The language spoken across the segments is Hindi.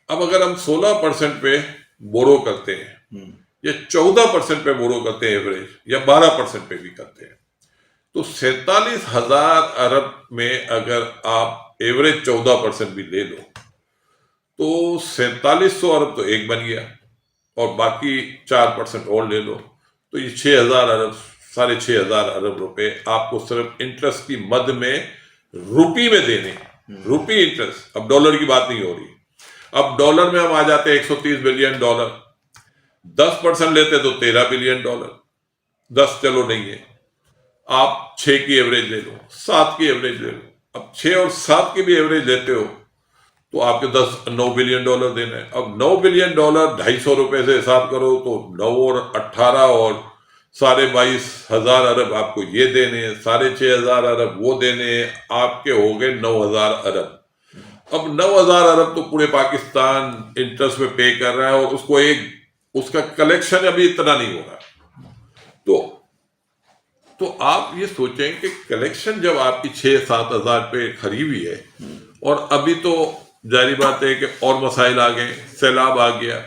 अब अगर हम 16% पे बोरो करते हैं या 14% पे बोरो करते हैं एवरेज, या 12% पे भी करते हैं, तो 47,000 अरब में अगर आप एवरेज 14% भी ले लो तो 4700 अरब तो एक बन गया, और बाकी 4% और ले लो तो ये 6,000 अरब, 6,500 अरब रुपए आपको सिर्फ इंटरेस्ट की मद में रुपी में देने, रुपी इंटरेस्ट। अब डॉलर की बात नहीं हो रही। अब डॉलर में हम आ जाते हैं 130 बिलियन डॉलर, 10% लेते तो 13 बिलियन डॉलर। 10 चलो नहीं है, आप 6 की एवरेज ले लो, 7 की एवरेज ले लो। अब 6 और 7 की भी एवरेज लेते हो तो आपके 9 बिलियन डॉलर देना है। अब 9 बिलियन डॉलर 250 रुपए से हिसाब करो तो 9 और 18 और 22,500 अरब आपको ये देने, 6,500 अरब वो देने, आपके हो गए 9,000 अरब। अब 9,000 अरब तो पूरे पाकिस्तान इंटरेस्ट में पे कर रहा है, और उसको उसका कलेक्शन अभी इतना नहीं हो रहा। तो आप ये सोचें कि कलेक्शन जब आपकी 6-7 हजार पे खरी हुई है, और अभी तो जारी बात है कि और मसाइल आ गए, सैलाब आ गया,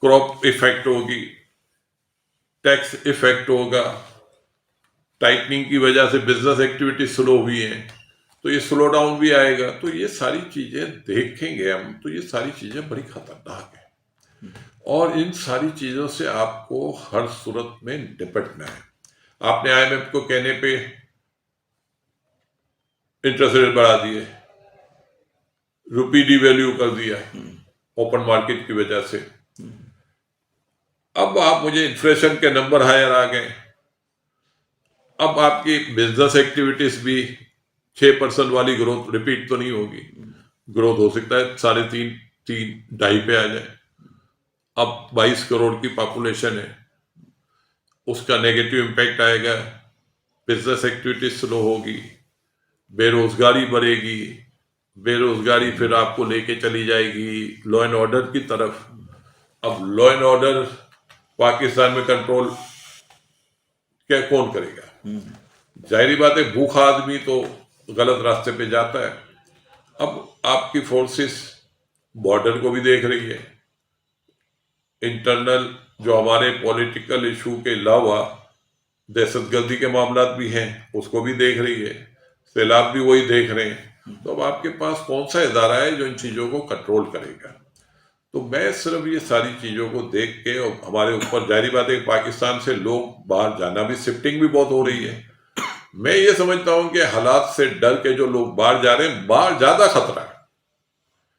क्रॉप इफेक्ट होगी, टैक्स इफेक्ट होगा, टाइटनिंग की वजह से बिजनेस एक्टिविटी स्लो हुई है, तो ये स्लो डाउन भी आएगा। तो ये सारी चीजें देखेंगे हम, तो ये सारी चीजें बड़ी खतरनाक है, और इन सारी चीजों से आपको हर सूरत में निपटना है। आपने आईएमएफ को कहने पे इंटरेस्ट रेट बढ़ा दिए, रुपी डिवैल्यू कर दिया ओपन मार्केट की वजह से। अब आप मुझे इन्फ्लेशन के नंबर हायर आ गए, अब आपकी बिजनेस एक्टिविटीज भी 6% वाली ग्रोथ रिपीट तो नहीं होगी, ग्रोथ हो सकता है 3.5 3.5 पे आ जाए। अब 22 करोड़ की पॉपुलेशन है, उसका नेगेटिव इम्पैक्ट आएगा, बिजनेस एक्टिविटी स्लो होगी, बेरोजगारी बढ़ेगी, बेरोजगारी फिर आपको लेके चली जाएगी लॉ एंड ऑर्डर की तरफ। अब लॉ एंड ऑर्डर पाकिस्तान में कंट्रोल क्या कौन करेगा? जाहिर बात है भूखा आदमी तो गलत रास्ते पे जाता है। अब आपकी फोर्सेस बॉर्डर को भी देख रही है, इंटरनल जो हमारे पॉलिटिकल इशू के अलावा दहशतगर्दी के मामला भी हैं उसको भी देख रही है, सैलाब भी वही देख रहे हैं। तो अब आपके पास कौन सा इदारा है जो इन चीज़ों को कंट्रोल करेगा? तो मैं सिर्फ ये सारी चीज़ों को देख के, और हमारे ऊपर जाहिर बात है पाकिस्तान से लोग बाहर जाना भी, शिफ्टिंग भी बहुत हो रही है। मैं ये समझता हूं कि हालात से डर के जो लोग बाहर जा रहे हैं, बाहर ज्यादा खतरा है,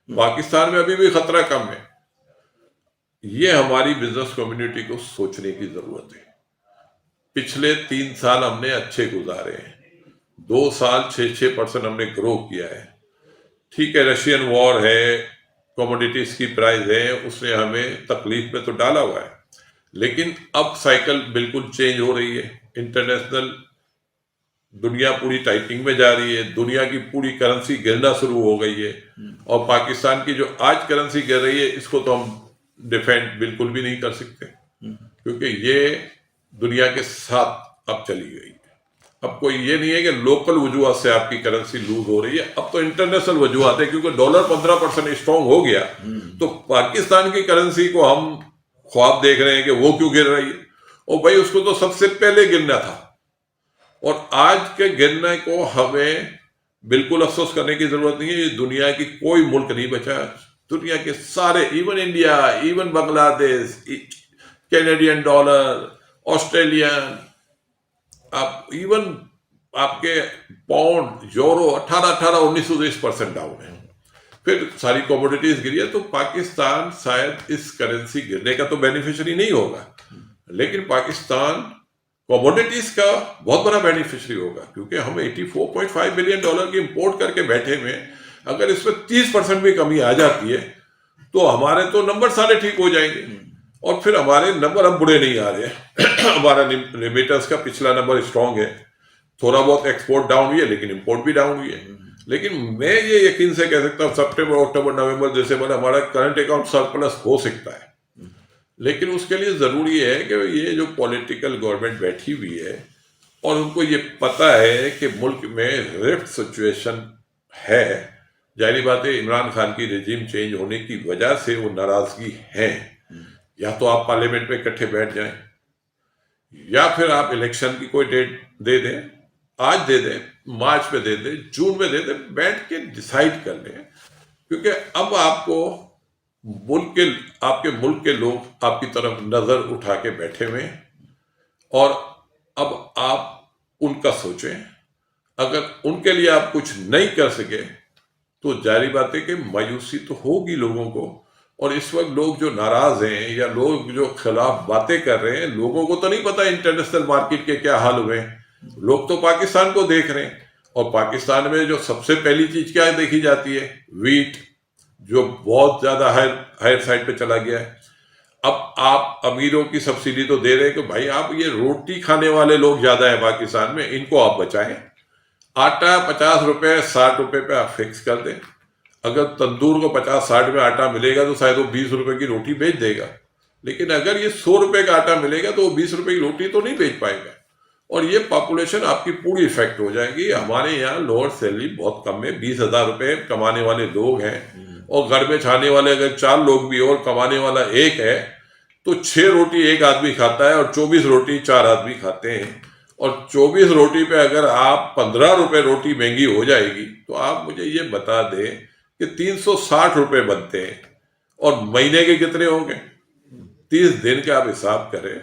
पाकिस्तान में अभी भी खतरा कम है। ये हमारी बिजनेस कम्युनिटी को सोचने की जरूरत है। पिछले 3 साल हमने अच्छे गुजारे हैं, 2 साल 6% हमने ग्रो किया है। ठीक है, रशियन वॉर है, कमोडिटीज की प्राइस है, उसने हमें तकलीफ में तो डाला हुआ है, लेकिन अब साइकिल बिल्कुल चेंज हो रही है। इंटरनेशनल दुनिया पूरी टाइटिंग में जा रही है, दुनिया की पूरी करेंसी गिरना शुरू हो गई है, और पाकिस्तान की जो आज करेंसी गिर रही है इसको तो हम डिफेंड बिल्कुल भी नहीं कर सकते, क्योंकि ये दुनिया के साथ अब चली गई है। अब कोई ये नहीं है कि लोकल वजूहत से आपकी करेंसी लूज हो रही है, अब तो इंटरनेशनल वजूहत है, क्योंकि डॉलर 15% स्ट्रांग हो गया, तो पाकिस्तान की करेंसी को हम ख्वाब देख रहे हैं कि वो क्यों गिर रही है। और भाई उसको तो सबसे पहले गिरना था, और आज के गिरने को हमें बिल्कुल अफसोस करने की जरूरत नहीं है। ये दुनिया की कोई मुल्क नहीं बचा, दुनिया के सारे, even India, even Bangladesh, Canadian dollar, Australian, आप इवन आपके पाउंड, यूरो 19% डाउन है। फिर सारी कमोडिटीज गिरी है, तो पाकिस्तान शायद इस करेंसी गिरने का तो बेनिफिशियरी नहीं होगा, लेकिन पाकिस्तान कमोडिटीज का बहुत बड़ा बेनिफिशियरी होगा, क्योंकि हम 84.5 बिलियन डॉलर की इंपोर्ट करके बैठे में, अगर इसमें 30% भी कमी आ जाती है तो हमारे तो नंबर सारे ठीक हो जाएंगे, और फिर हमारे नंबर अब बुरे नहीं आ रहे हमारा रेमिटेंस का पिछला नंबर स्ट्रांग है, थोड़ा बहुत एक्सपोर्ट डाउन हुई है लेकिन इंपोर्ट भी डाउन हुई है। लेकिन मैं ये यकीन से कह सकता हूँ सितंबर, अक्टूबर, नवंबर, दिसंबर हमारा करंट अकाउंट सरप्लस हो सकता है, लेकिन उसके लिए जरूरी है कि ये जो पॉलिटिकल गवर्नमेंट बैठी हुई है और उनको ये पता है कि मुल्क में रिफ्ट सिचुएशन है, जाहिर बात है इमरान खान की रेजिम चेंज होने की वजह से वो नाराजगी है। या तो आप पार्लियामेंट में इकट्ठे बैठ जाएं, या फिर आप इलेक्शन की कोई डेट दे दें, आज दे दें, मार्च में दे दें, जून में दे दें, बैठ के डिसाइड कर लें। क्योंकि अब आपको आपके मुल्क के लोग आपकी तरफ नजर उठा के बैठे हुए हैं, और अब आप उनका सोचें। अगर उनके लिए आप कुछ नहीं कर सके तो जारी बात है कि मायूसी तो होगी लोगों को। और इस वक्त लोग जो नाराज हैं या लोग जो खिलाफ बातें कर रहे हैं, लोगों को तो नहीं पता इंटरनेशनल मार्केट के क्या हाल हुए हैं। लोग तो पाकिस्तान को देख रहे हैं, और पाकिस्तान में जो सबसे पहली चीज क्या देखी जाती है, वीट, जो बहुत ज्यादा हायर साइड पे चला गया है। अब आप अमीरों की सब्सिडी तो दे रहे हैं कि भाई आप ये रोटी खाने वाले लोग ज्यादा है पाकिस्तान में, इनको आप बचाएं। आटा 50 रुपए 60 रुपए पे आप फिक्स कर दें। अगर तंदूर को 50-60 में आटा मिलेगा तो शायद वो 20 रुपए की रोटी बेच देगा। लेकिन अगर ये 100 रुपए का आटा मिलेगा तो वो 20 रुपए की रोटी तो नहीं बेच पाएगा। और ये पॉपुलेशन आपकी पूरी इफेक्ट हो जाएगी। हमारे यहाँ लोअर सैलरी बहुत कम है, 20,000 रुपए कमाने वाले लोग हैं, और घर में खाने वाले अगर 4 लोग भी और कमाने वाला एक है तो 6 रोटी एक आदमी खाता है और 24 रोटी 4 आदमी खाते हैं। और 24 रोटी पे अगर आप 15 रुपए रोटी महंगी हो जाएगी तो आप मुझे ये बता दें कि 360 रुपए बनते हैं, और महीने के कितने होंगे, 30 दिन के आप हिसाब करें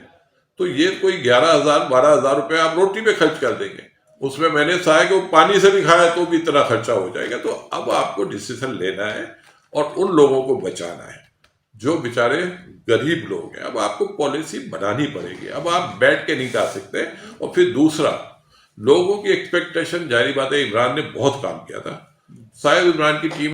तो ये कोई 11,000-12,000 रुपए आप रोटी पे खर्च कर देंगे। उसमें मैंने कहा कि वो पानी से भी खाया तो भी इतना खर्चा हो जाएगा। तो अब आपको डिसीजन लेना है और उन लोगों को बचाना है जो बेचारे गरीब लोग हैं। अब आपको पॉलिसी बनानी पड़ेगी, अब आप बैठ के नहीं कर सकते। और फिर दूसरा, लोगों की एक्सपेक्टेशन, जारी बात है इमरान ने बहुत काम किया था, शायद इमरान की टीम